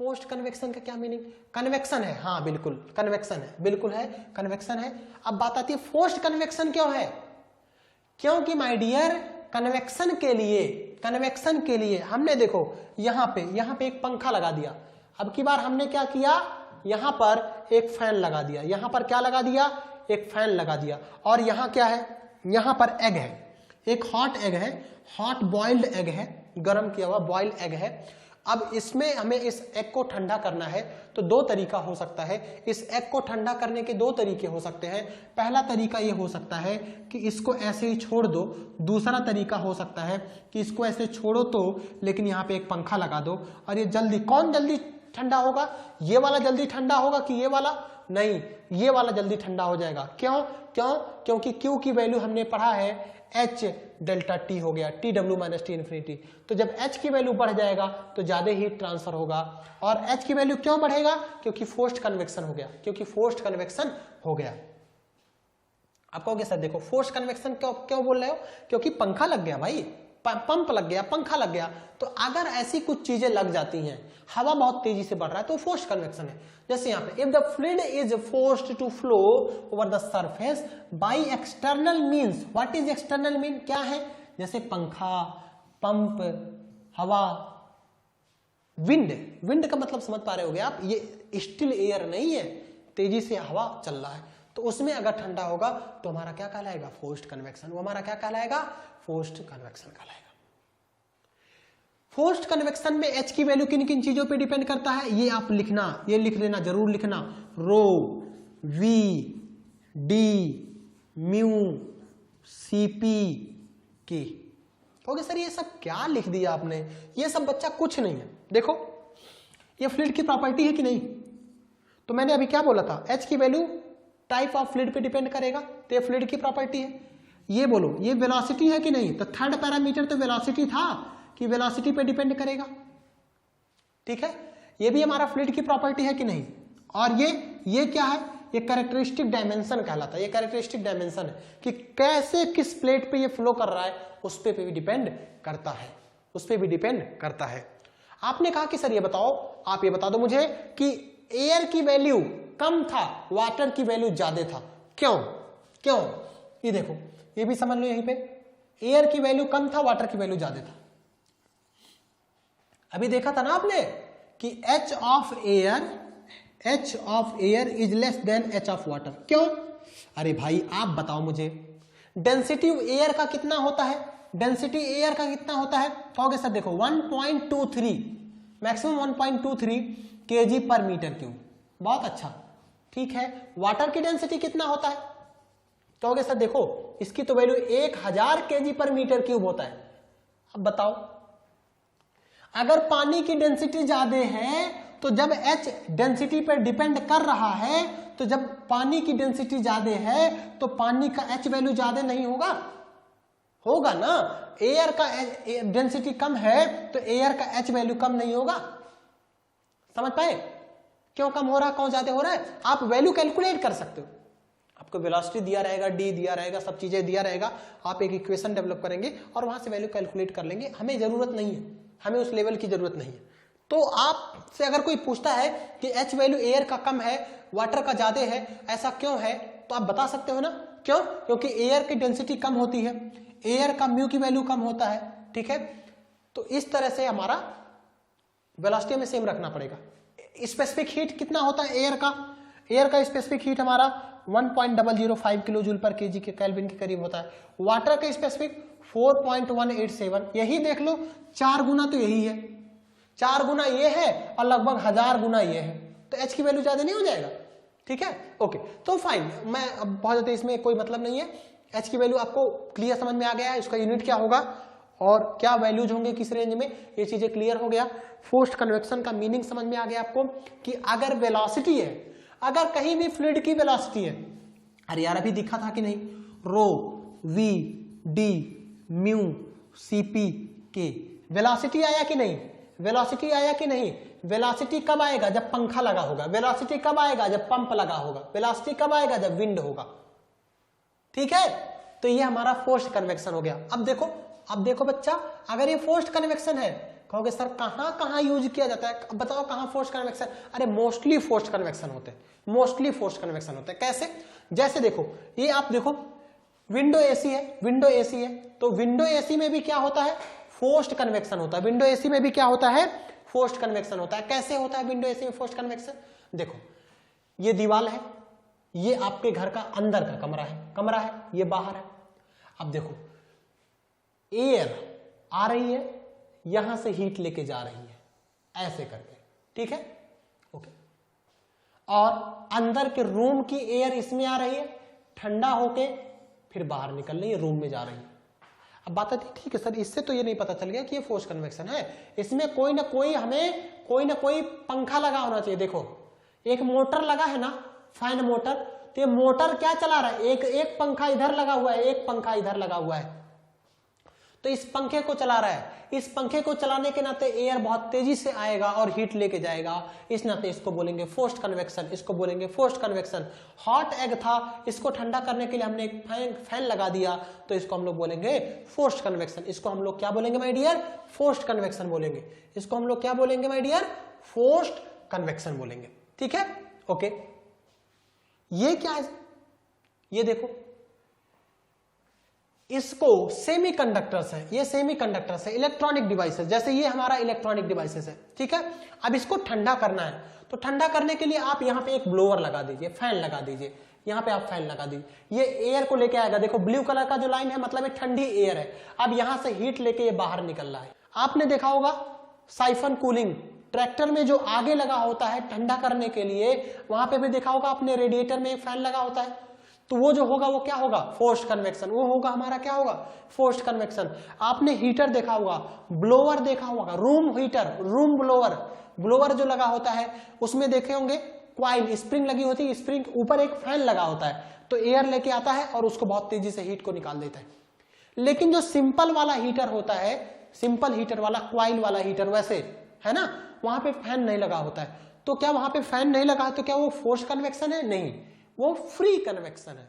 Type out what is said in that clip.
Forced convection का क्या meaning? Convection है, हाँ बिल्कुल कन्वेक्शन है, बिल्कुल है कन्वेक्शन है। अब बात आती है फोर्स्ड कन्वेक्शन क्यों है? क्योंकि माय डियर कन्वेक्शन के लिए हमने देखो यहां पे एक पंखा लगा दिया। अब की बार हमने क्या किया, यहां पर एक फैन लगा दिया, यहां पर क्या लगा दिया, एक फैन लगा दिया। और यहां क्या है, यहां पर एग है, एक हॉट एग है, हॉट बॉइल्ड एग है, गर्म किया हुआ बॉइल्ड एग है। अब इसमें हमें इस एग को ठंडा करना है तो दो तरीका हो सकता है। इस एग को ठंडा करने के दो तरीके हो सकते हैं। पहला तरीका ये हो सकता है कि इसको ऐसे ही छोड़ दो, दूसरा तरीका हो सकता है कि इसको ऐसे छोड़ो तो लेकिन यहाँ पे एक पंखा लगा दो और ये जल्दी, कौन जल्दी ठंडा होगा, ये वाला जल्दी ठंडा होगा कि ये वाला? नहीं, ये वाला जल्दी ठंडा हो जाएगा। क्योंकि Q की वैल्यू हमने पढ़ा है H डेल्टा T हो गया, TW माइनस T इन्फिनिटी। तो जब H की वैल्यू बढ़ जाएगा तो ज्यादा हीट ट्रांसफर होगा। और H की वैल्यू क्यों बढ़ेगा? क्योंकि फोर्स्ड कन्वेक्शन हो गया, आप कहोगे सर देखो फोर्स्ड कन्वेक्शन क्यों बोल रहे हो? क्योंकि पंखा लग गया भाई, पंप लग गया, पंखा लग गया। तो अगर ऐसी कुछ चीजें लग जाती हैं, हवा बहुत तेजी से बढ़ रहा है तो फोर्स्ड कन्वेक्शन है। जैसे यहाँ पे if the fluid is forced to flow over the surface by external means. What is external mean? क्या है? जैसे पंखा, पंप, हवा, विंड का मतलब समझ पा रहे होगे आप, ये स्टिल एयर नहीं है, तेजी से हवा चल रहा है। तो उसमें अगर ठंडा होगा तो हमारा क्या कहलाएगा? Forced convection. वो हमारा क्या कहलाएगा? फोर्स्ड कन्वेक्शन कहलाएगा। फोर्स्ड कन्वेक्शन में H की वैल्यू किन किन चीजों पे डिपेंड करता है, ये आप लिखना, ये लिख लेना, जरूर लिखना। रो, V, D, mu, CP, K। Okay sir ये सब क्या लिख दिया आपने? ये सब बच्चा कुछ नहीं है। देखो ये फ्लूइड की प्रॉपर्टी है कि नहीं? तो मैंने अभी क्या बोला था, H की वैल्यू टाइप ऑफ फ्लूइड पे डिपेंड करेगा, तो ये फ्लूइड की प्रॉपर्टी है। ये बोलो ये वेलोसिटी है कि नहीं? तो थर्ड पैरामीटर तो वेलोसिटी था कि वेलोसिटी पे डिपेंड करेगा, ठीक है। ये भी हमारा फ्लूइड की प्रॉपर्टी है कि नहीं? और ये क्या है? ये कैरेक्टरिस्टिक डायमेंशन कहलाता है। ये कैरेक्टरिस्टिक डायमेंशन है कि कैसे किस प्लेट पे ये फ्लो कर रहा है, उस पे भी डिपेंड करता है, उस पे भी डिपेंड करता है। आपने कहा कि सर ये बताओ, आप ये बता दो मुझे कि एयर की वैल्यू कम था, वाटर की वैल्यू ज्यादा था, क्यों? ये देखो, ये भी समझ लो, यहीं पे एयर की वैल्यू कम था, वाटर की वैल्यू ज्यादा था। अभी देखा था ना आपने कि H of air is less than H of water. क्यों? अरे भाई आप बताओ मुझे, डेंसिटी एयर का कितना होता है? डेंसिटी एयर का कितना होता है? कहोगे सर देखो 1.23, मैक्सिमम 1.23 kg पर मीटर क्यूब। बहुत अच्छा, ठीक है। वाटर की डेंसिटी कितना होता है? कहोगे सर देखो इसकी तो वैल्यू 1000 kg पर मीटर क्यूब होता है। अब बताओ, अगर पानी की डेंसिटी ज्यादा है तो जब H डेंसिटी पर डिपेंड कर रहा है, तो जब पानी की डेंसिटी ज्यादा है तो पानी का H वैल्यू ज्यादा नहीं होगा? होगा ना। एयर का डेंसिटी कम है तो एयर का H वैल्यू कम नहीं होगा। समझ पाए? क्यों कम हो रहा, कौन ज्यादा हो रहा है? आप वैल्यू कैलकुलेट कर सकते हो, आपको वेलोसिटी दिया रहेगा, D दिया रहेगा, सब चीजें दिया रहेगा, आप एक इक्वेशन डेवलप करेंगे और वहां से वैल्यू कैलकुलेट कर लेंगे। हमें जरूरत नहीं है, हमें उस लेवल की जरूरत नहीं है। तो आपसे अगर कोई पूछता है कि H वैल्यू एयर का कम है, वाटर का ज्यादा है, ऐसा क्यों है, तो आप बता सकते हो ना। क्यों? क्योंकि एयर की डेंसिटी कम होती है, एयर का म्यू की वैल्यू कम होता है, ठीक है। तो इस तरह से हमारा वेलोसिटी में सेम रखना पड़ेगा। स्पेसिफिक हीट कितना होता है एयर का? एयर का स्पेसिफिक हीट हमारा 1.005 किलो जूल पर केजी के केल्विन के करीब होता है। वाटर का स्पेसिफिक 4.187, यही देख लो, 4 गुना तो यही है, 4 गुना ये है और लगभग 1000 गुना ये है, तो H की वैल्यू ज्यादा नहीं हो जाएगा? ठीक है, ओके। तो फाइन, मैं अब बहुत ज्यादा इसमें कोई मतलब नहीं है। H की वैल्यू आपको क्लियर समझ में आ गया है, इसका यूनिट क्या होगा और क्या वैल्यूज होंगे किस रेंज में, ये चीजें क्लियर हो गया। फोर्स्ड कन्वेक्शन का मीनिंग समझ में आ गया आपको कि अगर वेलोसिटी है, अगर कहीं भी फ्लूइड की वेलोसिटी है, अरे यार अभी दिखा था कि नहीं, रो, V, D, mu, CP, K, velocity आया कि नहीं? वेलोसिटी आया कि नहीं? वेलोसिटी कब आएगा? जब पंखा लगा होगा। वेलोसिटी कब आएगा? जब पंप लगा होगा। वेलोसिटी कब आएगा? जब विंड होगा, ठीक है। तो ये हमारा फोर्स्ड कन्वेक्शन हो गया। अब देखो बच्चा, अगर ये फोर्स्ड कन्वेक्शन है, कहोगे सर कहां कहां यूज किया जाता है, बताओ कहां फोर्स्ड कन्वेक्शन। अरे मोस्टली फोर्स्ड कन्वेक्शन होते हैं, मोस्टली फोर्स्ड कन्वेक्शन होते हैं। कैसे, जैसे देखो ये आप देखो विंडो एसी है, विंडो एसी है, तो विंडो एसी में भी क्या होता है, फोर्स्ड कन्वेक्शन होता है। विंडो एसी में भी क्या होता है, फोर्स्ड कन्वेक्शन होता है। कैसे होता है विंडो एसी में फोर्स्ड कन्वेक्शन, देखो ये दीवार है, ये आपके घर का अंदर का कमरा है, ये बाहर है। अब देखो एयर आ रही है, यहां से हीट लेके जा रही है ऐसे करके, ठीक है, ओके। और अंदर के रूम की एयर इसमें आ रही है, ठंडा होके फिर बाहर निकल रही है, रूम में जा रही है। अब बात आती है ठीक है सर, इससे तो ये नहीं पता चल गया कि ये फोर्स कन्वेक्शन है, इसमें कोई ना कोई हमें कोई ना कोई पंखा लगा होना चाहिए। देखो एक मोटर लगा है ना, फैन मोटर, तो ये मोटर क्या चला रहा है, एक पंखा इधर लगा हुआ है, एक पंखा इधर लगा हुआ है, तो इस पंखे को चला रहा है। इस पंखे को चलाने के नाते एयर बहुत तेजी से आएगा और हीट लेके जाएगा, इस नाते इसको बोलेंगे फोर्स्ड कन्वेक्शन, इसको बोलेंगे फोर्स्ड कन्वेक्शन। हॉट एग था, इसको ठंडा करने के लिए हमने एक फैन लगा दिया, तो इसको हम लोग बोलेंगे फोर्स्ड कन्वेक्शन। इसको हम लोग क्या बोलेंगे माय डियर, फोर्स्ड कन्वेक्शन बोलेंगे। इसको हम लोग क्या बोलेंगे माय डियर, फोर्स्ड कन्वेक्शन बोलेंगे, ठीक है, ओके। ये क्या है, ये देखो इसको सेमीकंडक्टर्स है, ये सेमीकंडक्टर्स है, इलेक्ट्रॉनिक डिवाइसेस, जैसे ये हमारा इलेक्ट्रॉनिक डिवाइसेस है, ठीक है। अब इसको ठंडा करना है, तो ठंडा करने के लिए आप यहां पे एक ब्लोअर लगा दीजिए, फैन लगा दीजिए, यहां पे आप फैन लगा दीजिए, ये एयर को लेके आएगा। देखो ब्लू कलर का जो लाइन है मतलब ये ठंडी एयर है, अब यहां से हीट लेके ये बाहर निकल रहा है। आपने देखा होगा साइफन कूलिंग, ट्रैक्टर में जो आगे लगा होता है ठंडा करने के लिए, वहां पे भी देखा होगा आपने रेडिएटर में एक फैन लगा होता है, तो वो जो होगा वो क्या होगा, फोर्स्ड कन्वेक्शन, वो होगा हमारा क्या होगा, फोर्स्ड कन्वेक्शन। आपने हीटर देखा होगा, ब्लोअर देखा होगा, room heater, room blower, blower जो लगा होता है उसमें देखे होंगे क्वाइल स्प्रिंग लगी होती है, स्प्रिंग ऊपर एक फैन लगा होता है, तो एयर लेके आता है और उसको बहुत तेजी से हीट को निकाल देता है। लेकिन जो सिंपल वाला हीटर होता है, सिंपल हीटर वाला, क्वाइल वाला हीटर वैसे है ना, वहां पे फैन नहीं लगा होता है, तो क्या वहां पे फैन नहीं लगा है तो क्या वो फोर्स्ड कन्वेक्शन है, नहीं, वो फ्री कन्वेक्शन है।